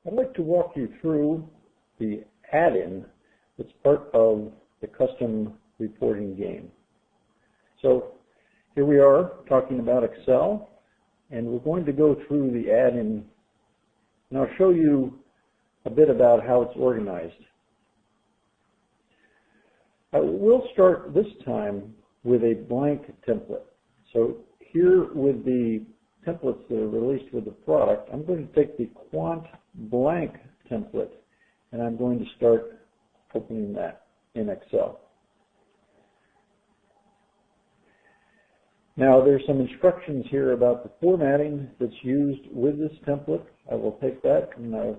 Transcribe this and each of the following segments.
I'd like to walk you through the add-in that's part of the custom reporting game. So here we are talking about Excel, and we're going to go through the add-in, and I'll show you a bit about how it's organized. We'll start this time with a blank template. So here with the templates that are released with the product, I'm going to take the quant blank template and I'm going to start opening that in Excel. Now there's some instructions here about the formatting that's used with this template. I will take that and I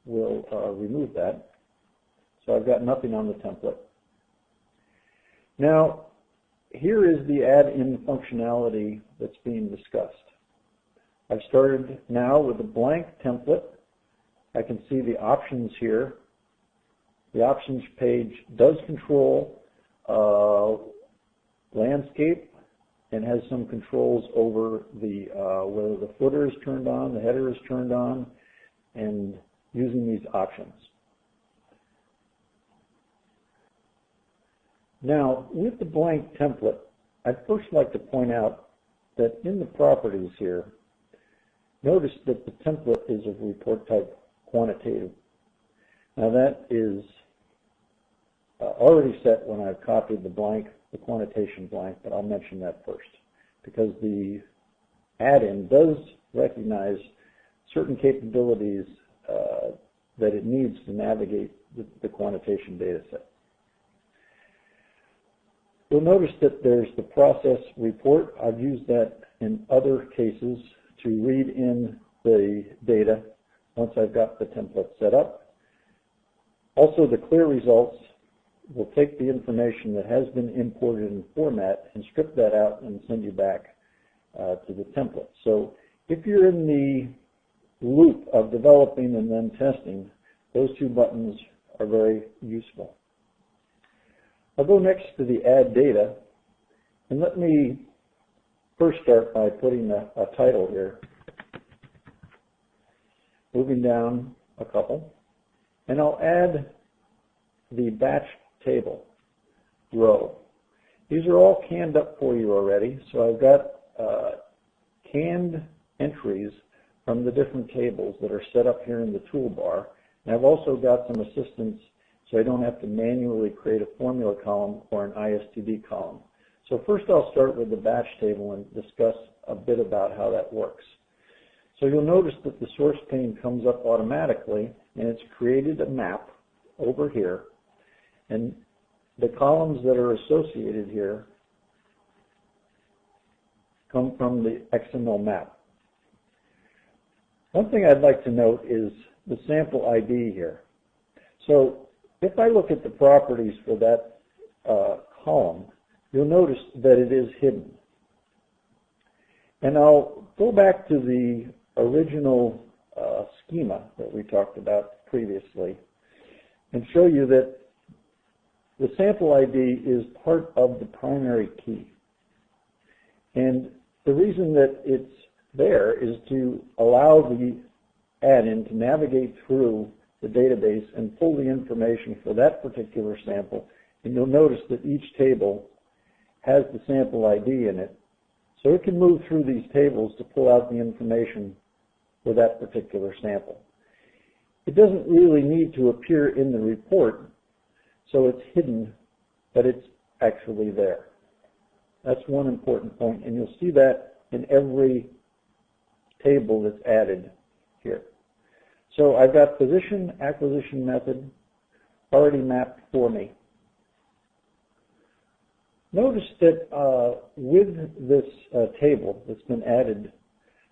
will remove that. So I've got nothing on the template. Now here is the add-in functionality that's being discussed. I've started now with a blank template. I can see the options here. The options page does control landscape and has some controls over the whether the footer is turned on, the header is turned on, and using these options. Now, with the blank template, I'd first like to point out that in the properties here, notice that the template is of report type quantitative. Now that is already set when I've copied the quantitation blank, but I'll mention that first because the add-in does recognize certain capabilities that it needs to navigate the quantitation data set. You'll notice that there's the process report. I've used that in other cases to read in the data once I've got the template set up. Also, the clear results will take the information that has been imported in format and strip that out and send you back to the template. So if you're in the loop of developing and then testing, those two buttons are very useful. I'll go next to the add data, and let me first start by putting a title here, moving down a couple, and I'll add the batch table row. These are all canned up for you already, so I've got canned entries from the different tables that are set up here in the toolbar, and I've also got some assistance so I don't have to manually create a formula column or an ISTD column. So first I'll start with the batch table and discuss a bit about how that works. So you'll notice that the source pane comes up automatically and it's created a map over here, and the columns that are associated here come from the XML map. One thing I'd like to note is the sample ID here. So if I look at the properties for that column, you'll notice that it is hidden. And I'll go back to the original schema that we talked about previously and show you that the sample ID is part of the primary key. And the reason that it's there is to allow the add-in to navigate through the database and pull the information for that particular sample. And you'll notice that each table has the sample ID in it. So it can move through these tables to pull out the information for that particular sample. It doesn't really need to appear in the report, so it's hidden, but it's actually there. That's one important point, and you'll see that in every table that's added here. So I've got position acquisition method already mapped for me. Notice that with this table that's been added,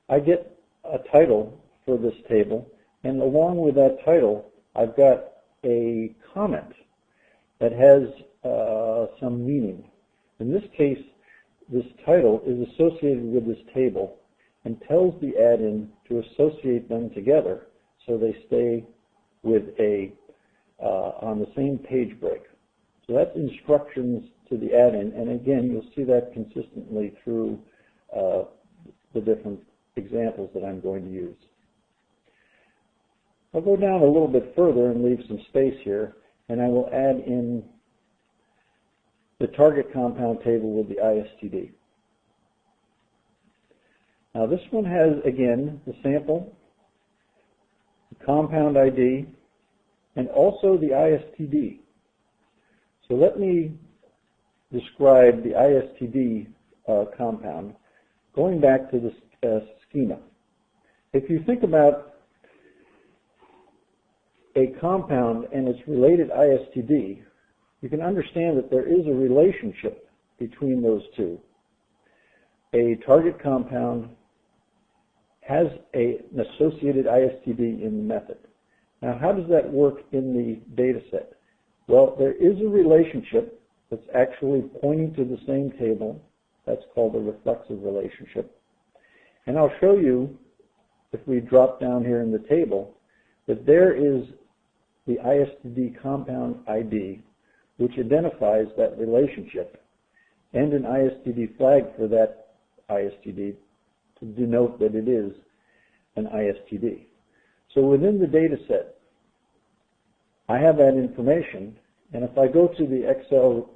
I get a title for this table, and along with that title, I've got a comment that has some meaning. In this case, this title is associated with this table and tells the add-in to associate them together so they stay with on the same page break. So that's instructions to the add-in, and again, you'll see that consistently through the different examples that I'm going to use. I'll go down a little bit further and leave some space here, and I will add in the target compound table with the ISTD. Now this one has, again, the sample, the compound ID, and also the ISTD. So let me describe the ISTD compound, going back to the schema. If you think about a compound and its related ISTD, you can understand that there is a relationship between those two. A target compound has an associated ISTD in the method. Now, how does that work in the data set? Well, there is a relationship that's actually pointing to the same table. That's called a reflexive relationship. And I'll show you, if we drop down here in the table, that there is the ISTD compound ID, which identifies that relationship, and an ISTD flag for that ISTD to denote that it is an ISTD. So within the data set, I have that information, and if I go to the Excel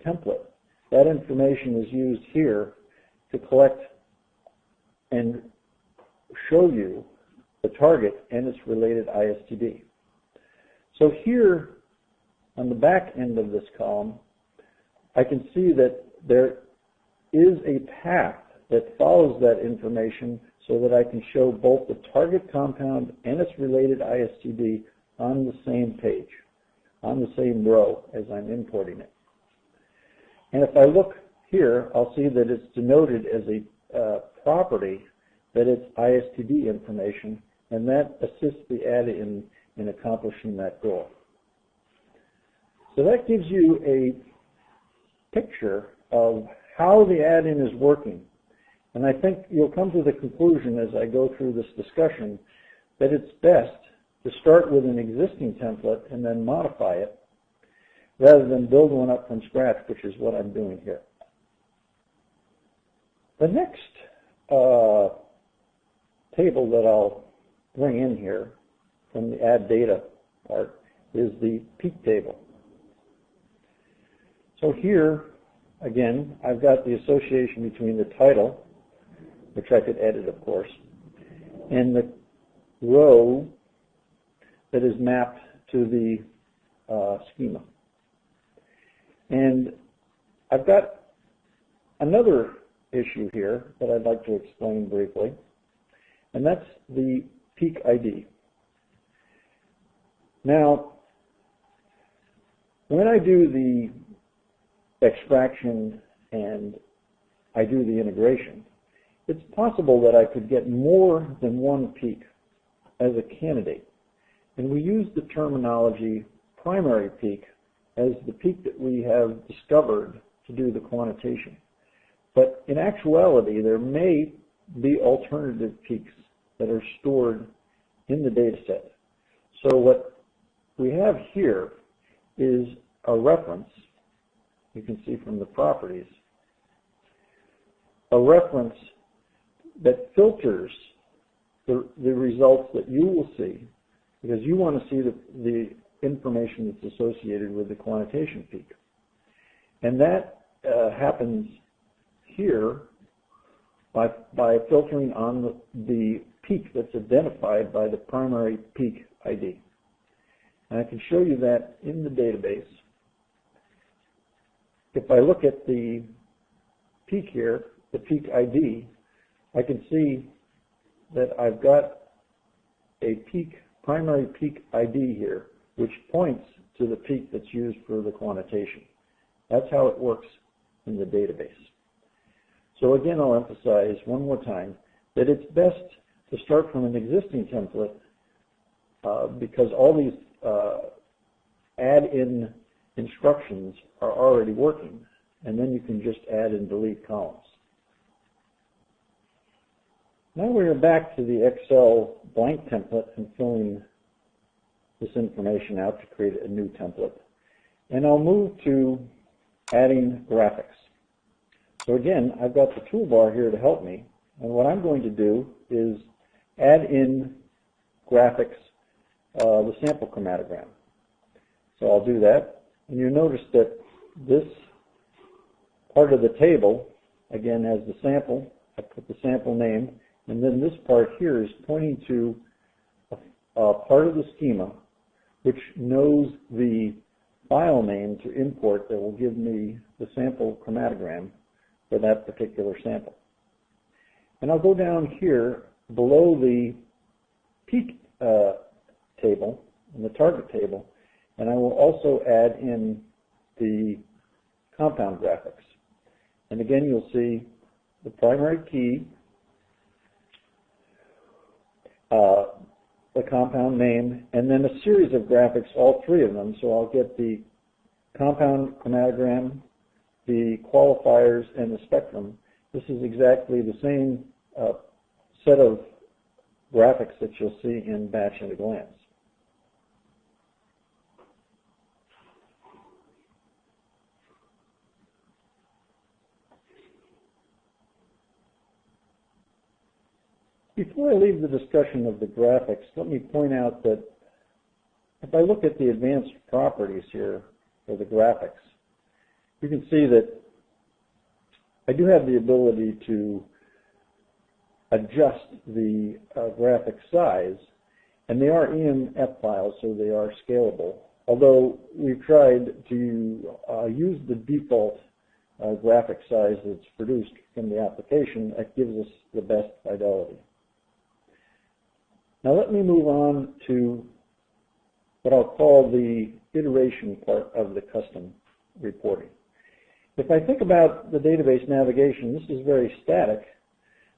template, that information is used here to collect and show you the target and its related ISTD. So here, on the back end of this column, I can see that there is a path that follows that information so that I can show both the target compound and its related ISTD on the same page, on the same row as I'm importing it. And if I look here, I'll see that it's denoted as a property that it's ISTD information, and that assists the add-in in accomplishing that goal. So that gives you a picture of how the add-in is working. And I think you'll come to the conclusion as I go through this discussion that it's best to start with an existing template and then modify it rather than build one up from scratch, which is what I'm doing here. The next table that I'll bring in here from the add data part is the peak table. So here, again, I've got the association between the title, which I could edit, of course, and the row that is mapped to the schema. And I've got another issue here that I'd like to explain briefly, and that's the peak ID. Now, when I do the extraction and I do the integration, it's possible that I could get more than one peak as a candidate. And we use the terminology primary peak as the peak that we have discovered to do the quantitation. But in actuality, there may be alternative peaks that are stored in the data set. So what we have here is a reference, you can see from the properties, a reference that filters the results that you will see, because you want to see the information that's associated with the quantitation peak. And that happens here by filtering on the peak that's identified by the primary peak ID. And I can show you that in the database. If I look at the peak here, the peak ID, I can see that I've got a primary peak ID here, which points to the peak that's used for the quantitation. That's how it works in the database. So again, I'll emphasize one more time that it's best to start from an existing template because all these add-in instructions are already working, and then you can just add and delete columns. Now we're back to the Excel blank template and filling this information out to create a new template. And I'll move to adding graphics. So again, I've got the toolbar here to help me, and what I'm going to do is add in graphics the sample chromatogram. So I'll do that, and you notice that this part of the table, again, has the sample. I put the sample name, and then this part here is pointing to a part of the schema which knows the file name to import that will give me the sample chromatogram for that particular sample. And I'll go down here below the peak table, in the target table, and I will also add in the compound graphics. And again, you'll see the primary key, the compound name, and then a series of graphics, all three of them. So I'll get the compound chromatogram, the qualifiers, and the spectrum. This is exactly the same set of graphics that you'll see in Batch at a Glance. Before I leave the discussion of the graphics, let me point out that if I look at the advanced properties here for the graphics, you can see that I do have the ability to adjust the graphic size, and they are EMF files, so they are scalable. Although we've tried to use the default graphic size that's produced from the application, that gives us the best fidelity. Now let me move on to what I'll call the iteration part of the custom reporting. If I think about the database navigation, this is very static.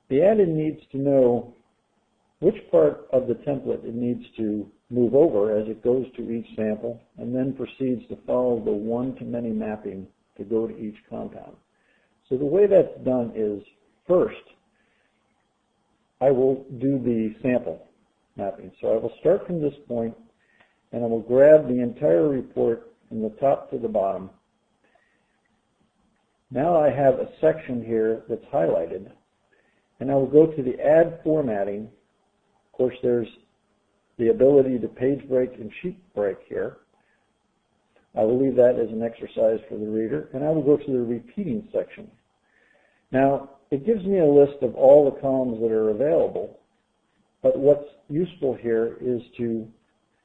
The Addin needs to know which part of the template it needs to move over as it goes to each sample, and then proceeds to follow the one-to-many mapping to go to each compound. So the way that's done is, first, I will do the sample mapping. So I will start from this point, and I will grab the entire report from the top to the bottom. Now I have a section here that's highlighted, and I will go to the Add Formatting. Of course, there's the ability to page break and sheet break here. I will leave that as an exercise for the reader, and I will go to the repeating section. Now, it gives me a list of all the columns that are available, but what's useful here is to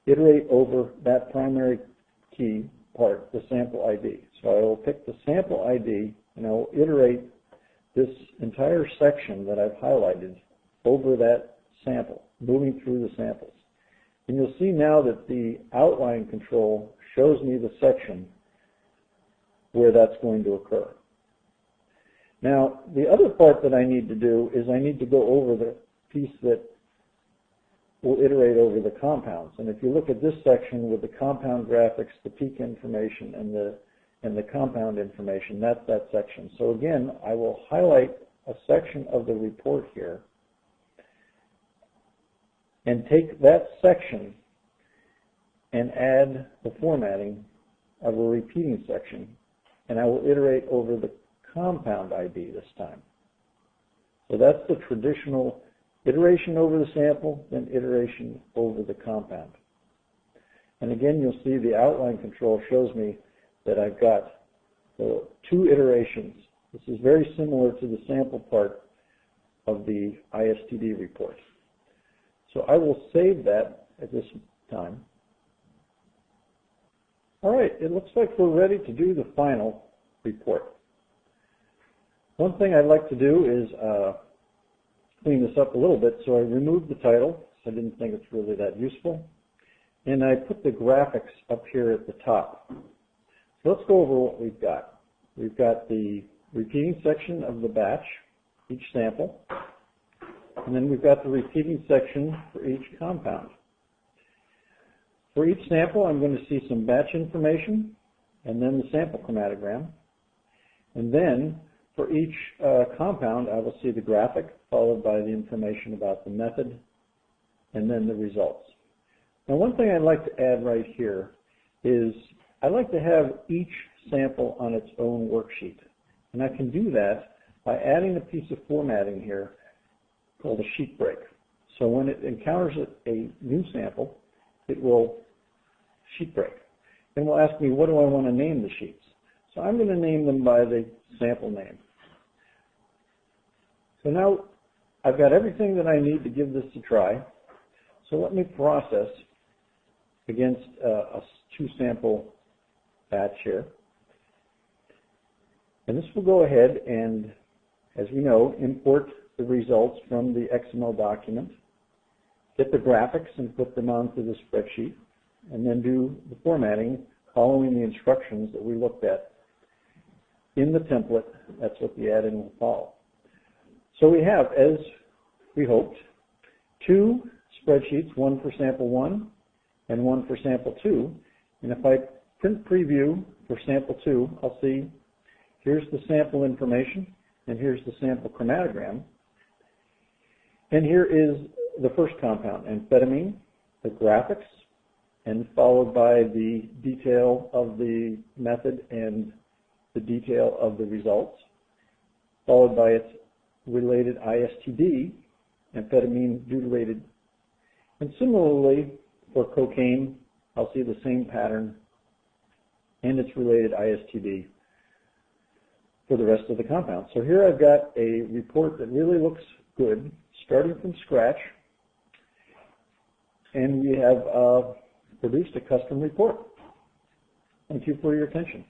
iterate over that primary key part, the sample ID. So I will pick the sample ID, and I will iterate this entire section that I've highlighted over that sample, moving through the samples. And you'll see now that the outline control shows me the section where that's going to occur. Now, the other part that I need to do is I need to go over the piece that will iterate over the compounds. And if you look at this section with the compound graphics, the peak information, and the compound information, that's that section. So again, I will highlight a section of the report here and take that section and add the formatting of a repeating section, and I will iterate over the compound ID this time. So that's the traditional iteration over the sample, then iteration over the compound. And again, you'll see the outline control shows me that I've got the two iterations. This is very similar to the sample part of the ISTD report. So I will save that at this time. All right, it looks like we're ready to do the final report. One thing I'd like to do is clean this up a little bit. So I removed the title. I didn't think it's really that useful. And I put the graphics up here at the top. So let's go over what we've got. We've got the repeating section of the batch, each sample. And then we've got the repeating section for each compound. For each sample, I'm going to see some batch information, and then the sample chromatogram. And then for each compound, I will see the graphic, followed by the information about the method, and then the results. Now, one thing I'd like to add right here is I'd like to have each sample on its own worksheet. And I can do that by adding a piece of formatting here called a sheet break. So when it encounters a new sample, it will sheet break. And will ask me, what do I want to name the sheets? So I'm going to name them by the sample name. So now I've got everything that I need to give this a try. So let me process against a 2-sample batch here. And this will go ahead and, as we know, import the results from the XML document, get the graphics and put them onto the spreadsheet, and then do the formatting following the instructions that we looked at in the template. That's what the add-in will follow. So we have, as we hoped, 2 spreadsheets, one for sample 1 and one for sample 2. And if I print preview for sample 2, I'll see here's the sample information and here's the sample chromatogram. And here is the first compound, amphetamine, the graphics, and followed by the detail of the method and the detail of the results, followed by its related ISTD, amphetamine deuterated. And similarly, for cocaine, I'll see the same pattern and its related ISTD for the rest of the compound. So here I've got a report that really looks good, starting from scratch, and we have produced a custom report. Thank you for your attention.